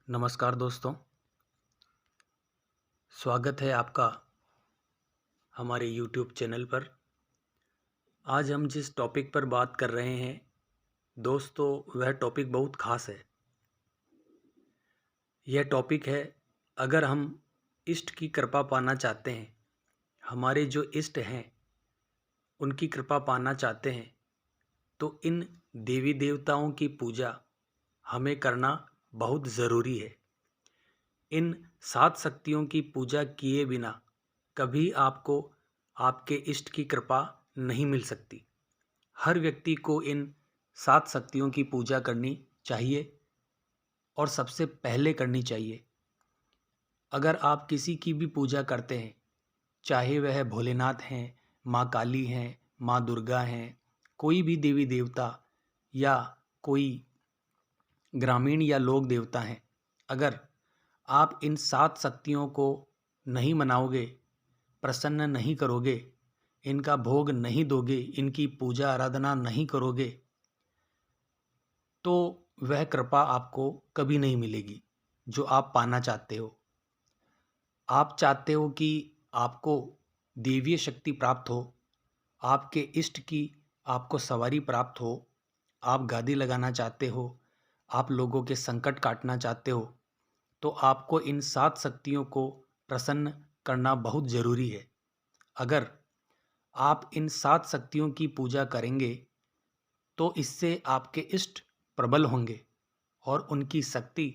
नमस्कार दोस्तों। स्वागत है आपका हमारे YouTube चैनल पर। आज हम जिस टॉपिक पर बात कर रहे हैं दोस्तों, वह टॉपिक बहुत ख़ास है। यह टॉपिक है, अगर हम इष्ट की कृपा पाना चाहते हैं, हमारे जो इष्ट हैं उनकी कृपा पाना चाहते हैं, तो इन देवी देवताओं की पूजा हमें करना बहुत ज़रूरी है। इन 7 शक्तियों की पूजा किए बिना कभी आपको आपके इष्ट की कृपा नहीं मिल सकती। हर व्यक्ति को इन 7 शक्तियों की पूजा करनी चाहिए और सबसे पहले करनी चाहिए। अगर आप किसी की भी पूजा करते हैं, चाहे वह भोलेनाथ हैं, माँ काली हैं, माँ दुर्गा हैं, कोई भी देवी देवता या कोई ग्रामीण या लोक देवता हैं, अगर आप इन 7 शक्तियों को नहीं मनाओगे, प्रसन्न नहीं करोगे, इनका भोग नहीं दोगे, इनकी पूजा आराधना नहीं करोगे, तो वह कृपा आपको कभी नहीं मिलेगी जो आप पाना चाहते हो। आप चाहते हो कि आपको देवीय शक्ति प्राप्त हो, आपके इष्ट की आपको सवारी प्राप्त हो, आप गादी लगाना चाहते हो, आप लोगों के संकट काटना चाहते हो, तो आपको इन 7 शक्तियों को प्रसन्न करना बहुत ज़रूरी है। अगर आप इन 7 शक्तियों की पूजा करेंगे तो इससे आपके इष्ट प्रबल होंगे और उनकी शक्ति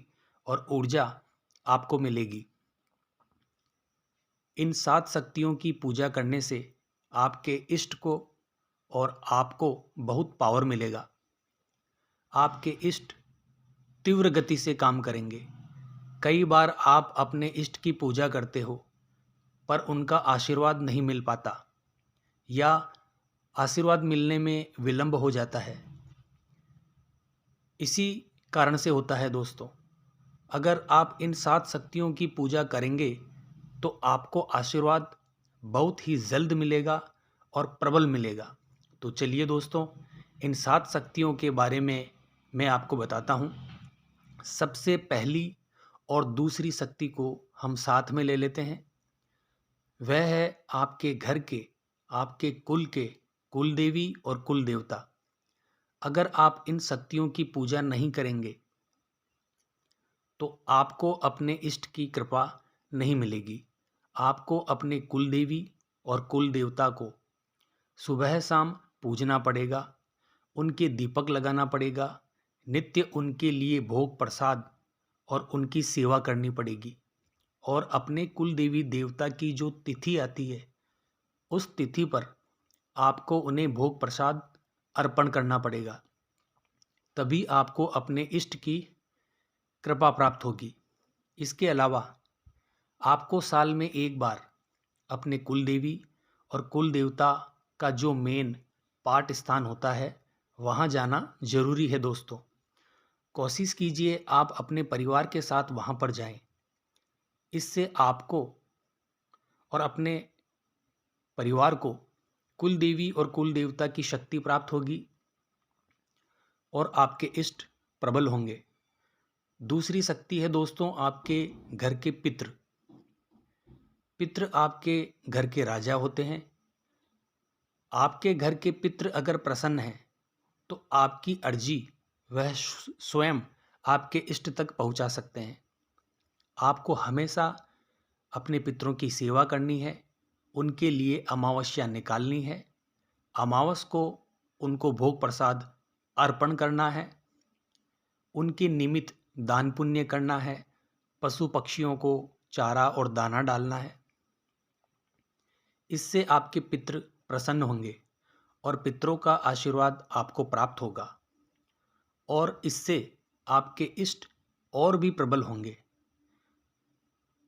और ऊर्जा आपको मिलेगी। इन 7 शक्तियों की पूजा करने से आपके इष्ट को और आपको बहुत पावर मिलेगा। आपके इष्ट तीव्र गति से काम करेंगे। कई बार आप अपने इष्ट की पूजा करते हो पर उनका आशीर्वाद नहीं मिल पाता या आशीर्वाद मिलने में विलंब हो जाता है। इसी कारण से होता है दोस्तों। अगर आप इन 7 शक्तियों की पूजा करेंगे तो आपको आशीर्वाद बहुत ही जल्द मिलेगा और प्रबल मिलेगा। तो चलिए दोस्तों, इन 7 शक्तियों के बारे में मैं आपको बताता हूँ। सबसे पहली और दूसरी शक्ति को हम साथ में ले लेते हैं। वह है आपके घर के, आपके कुल के कुल देवी और कुल देवता। अगर आप इन शक्तियों की पूजा नहीं करेंगे तो आपको अपने इष्ट की कृपा नहीं मिलेगी। आपको अपने कुल देवी और कुल देवता को सुबह शाम पूजना पड़ेगा, उनके दीपक लगाना पड़ेगा, नित्य उनके लिए भोग प्रसाद और उनकी सेवा करनी पड़ेगी। और अपने कुल देवी देवता की जो तिथि आती है, उस तिथि पर आपको उन्हें भोग प्रसाद अर्पण करना पड़ेगा। तभी आपको अपने इष्ट की कृपा प्राप्त होगी। इसके अलावा आपको साल में एक बार अपने कुल देवी और कुल देवता का जो मेन पाठ स्थान होता है, वहाँ जाना जरूरी है दोस्तों। कोशिश कीजिए आप अपने परिवार के साथ वहाँ पर जाएं। इससे आपको और अपने परिवार को कुल देवी और कुल देवता की शक्ति प्राप्त होगी और आपके इष्ट प्रबल होंगे। दूसरी शक्ति है दोस्तों आपके घर के पितृ। पितृ आपके घर के राजा होते हैं। आपके घर के पितृ अगर प्रसन्न हैं तो आपकी अर्जी वह स्वयं आपके इष्ट तक पहुंचा सकते हैं। आपको हमेशा अपने पितरों की सेवा करनी है, उनके लिए अमावस्या निकालनी है, अमावस को उनको भोग प्रसाद अर्पण करना है, उनके निमित्त दान पुण्य करना है, पशु पक्षियों को चारा और दाना डालना है। इससे आपके पितृ प्रसन्न होंगे और पितरों का आशीर्वाद आपको प्राप्त होगा और इससे आपके इष्ट और भी प्रबल होंगे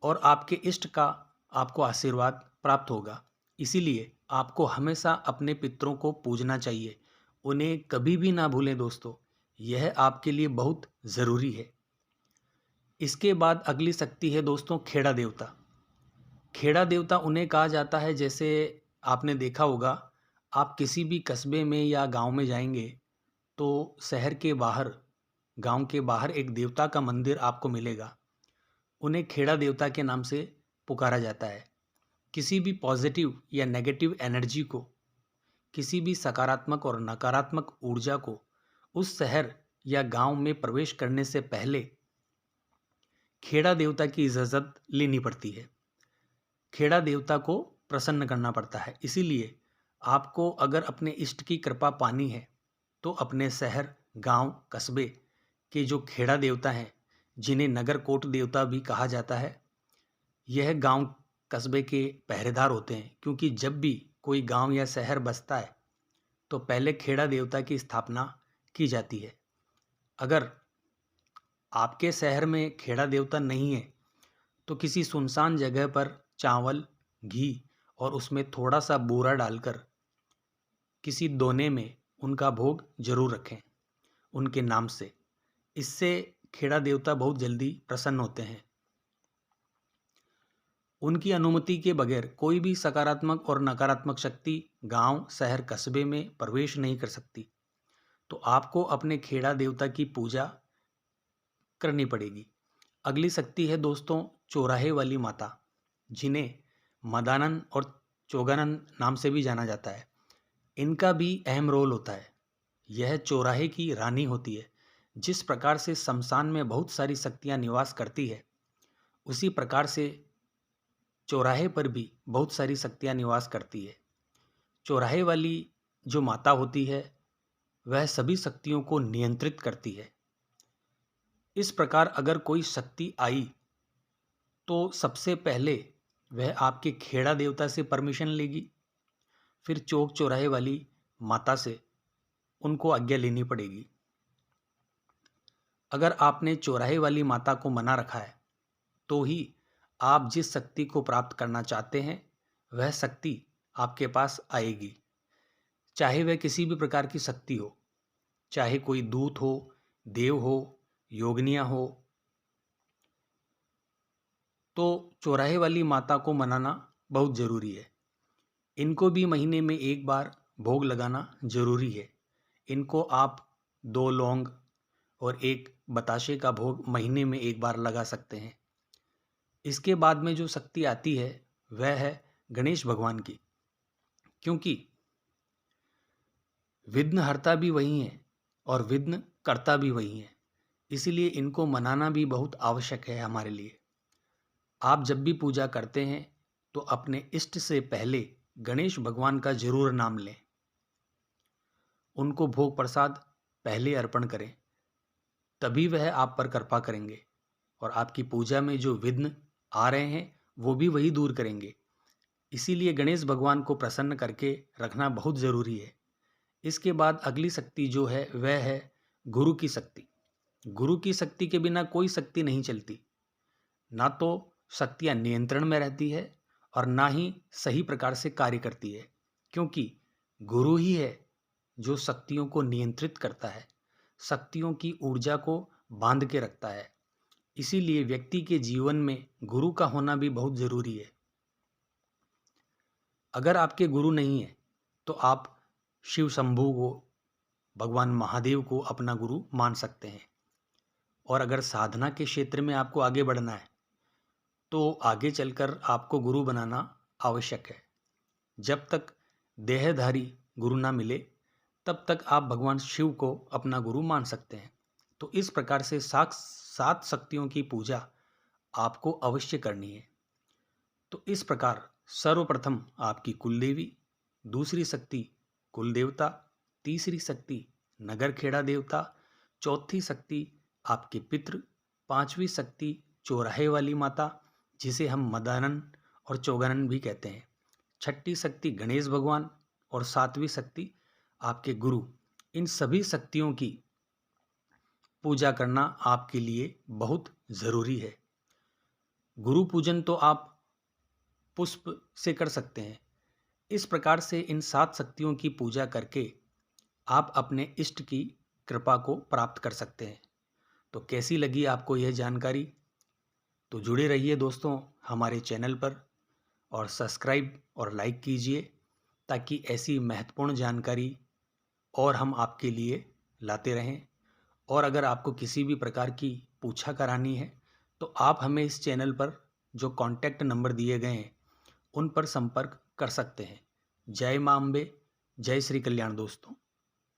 और आपके इष्ट का आपको आशीर्वाद प्राप्त होगा। इसीलिए आपको हमेशा अपने पितरों को पूजना चाहिए, उन्हें कभी भी ना भूलें दोस्तों। यह आपके लिए बहुत ज़रूरी है। इसके बाद अगली शक्ति है दोस्तों खेड़ा देवता। खेड़ा देवता उन्हें कहा जाता है, जैसे आपने देखा होगा, आप किसी भी कस्बे में या गांव में जाएंगे तो शहर के बाहर गांव के बाहर एक देवता का मंदिर आपको मिलेगा। उन्हें खेड़ा देवता के नाम से पुकारा जाता है। किसी भी पॉजिटिव या नेगेटिव एनर्जी को, किसी भी सकारात्मक और नकारात्मक ऊर्जा को उस शहर या गांव में प्रवेश करने से पहले खेड़ा देवता की इजाज़त लेनी पड़ती है। खेड़ा देवता को प्रसन्न करना पड़ता है। इसीलिए आपको अगर अपने इष्ट की कृपा पानी है तो अपने शहर, गांव, कस्बे के जो खेड़ा देवता हैं, जिन्हें नगर कोट देवता भी कहा जाता है, यह गांव कस्बे के पहरेदार होते हैं। क्योंकि जब भी कोई गांव या शहर बसता है तो पहले खेड़ा देवता की स्थापना की जाती है। अगर आपके शहर में खेड़ा देवता नहीं है तो किसी सुनसान जगह पर चावल, घी और उसमें थोड़ा सा बूरा डालकर किसी दोने में उनका भोग जरूर रखें उनके नाम से। इससे खेड़ा देवता बहुत जल्दी प्रसन्न होते हैं। उनकी अनुमति के बगैर कोई भी सकारात्मक और नकारात्मक शक्ति गांव, शहर, कस्बे में प्रवेश नहीं कर सकती। तो आपको अपने खेड़ा देवता की पूजा करनी पड़ेगी। अगली शक्ति है दोस्तों चौराहे वाली माता, जिन्हें मदानन और चोगानन नाम से भी जाना जाता है। इनका भी अहम रोल होता है। यह चौराहे की रानी होती है। जिस प्रकार से शमशान में बहुत सारी शक्तियाँ निवास करती है, उसी प्रकार से चौराहे पर भी बहुत सारी शक्तियाँ निवास करती है। चौराहे वाली जो माता होती है वह सभी शक्तियों को नियंत्रित करती है। इस प्रकार अगर कोई शक्ति आई तो सबसे पहले वह आपके खेड़ा देवता से परमिशन लेगी, फिर चौक चौराहे वाली माता से उनको आज्ञा लेनी पड़ेगी। अगर आपने चौराहे वाली माता को मना रखा है तो ही आप जिस शक्ति को प्राप्त करना चाहते हैं वह शक्ति आपके पास आएगी। चाहे वह किसी भी प्रकार की शक्ति हो, चाहे कोई दूत हो, देव हो, योगनियाँ हो, तो चौराहे वाली माता को मनाना बहुत ज़रूरी है। इनको भी महीने में एक बार भोग लगाना ज़रूरी है। इनको आप 2 लौंग और 1 बताशे का भोग महीने में एक बार लगा सकते हैं। इसके बाद में जो शक्ति आती है वह है गणेश भगवान की। क्योंकि विघ्नहर्ता भी वही हैं और विघ्न कर्ता भी वही हैं, इसीलिए इनको मनाना भी बहुत आवश्यक है हमारे लिए। आप जब भी पूजा करते हैं तो अपने इष्ट से पहले गणेश भगवान का जरूर नाम लें। उनको भोग प्रसाद पहले अर्पण करें, तभी वह आप पर कृपा करेंगे और आपकी पूजा में जो विघ्न आ रहे हैं वो भी वही दूर करेंगे। इसीलिए गणेश भगवान को प्रसन्न करके रखना बहुत ज़रूरी है। इसके बाद अगली शक्ति जो है वह है गुरु की शक्ति। गुरु की शक्ति के बिना कोई शक्ति नहीं चलती। ना तो शक्तियाँ नियंत्रण में रहती है और ना ही सही प्रकार से कार्य करती है। क्योंकि गुरु ही है जो शक्तियों को नियंत्रित करता है, शक्तियों की ऊर्जा को बांध के रखता है। इसीलिए व्यक्ति के जीवन में गुरु का होना भी बहुत ज़रूरी है। अगर आपके गुरु नहीं है तो आप शिव शंभू को, भगवान महादेव को अपना गुरु मान सकते हैं। और अगर साधना के क्षेत्र में आपको आगे बढ़ना है तो आगे चलकर आपको गुरु बनाना आवश्यक है। जब तक देहधारी गुरु ना मिले तब तक आप भगवान शिव को अपना गुरु मान सकते हैं। तो इस प्रकार से 7 शक्तियों की पूजा आपको अवश्य करनी है। तो इस प्रकार सर्वप्रथम आपकी कुलदेवी, दूसरी शक्ति कुल देवता, तीसरी शक्ति नगर खेड़ा देवता, चौथी शक्ति आपके पितृ, पांचवी शक्ति चौराहे वाली माता जिसे हम मदानन और चौगानन भी कहते हैं, छठी शक्ति गणेश भगवान और सातवीं शक्ति आपके गुरु। इन सभी शक्तियों की पूजा करना आपके लिए बहुत ज़रूरी है। गुरु पूजन तो आप पुष्प से कर सकते हैं। इस प्रकार से इन 7 शक्तियों की पूजा करके आप अपने इष्ट की कृपा को प्राप्त कर सकते हैं। तो कैसी लगी आपको यह जानकारी? तो जुड़े रहिए दोस्तों हमारे चैनल पर और सब्सक्राइब और लाइक कीजिए ताकि ऐसी महत्वपूर्ण जानकारी और हम आपके लिए लाते रहें। और अगर आपको किसी भी प्रकार की पूछा करानी है तो आप हमें इस चैनल पर जो कॉन्टैक्ट नंबर दिए गए हैं उन पर संपर्क कर सकते हैं। जय मां अम्बे, जय श्री कल्याण दोस्तों।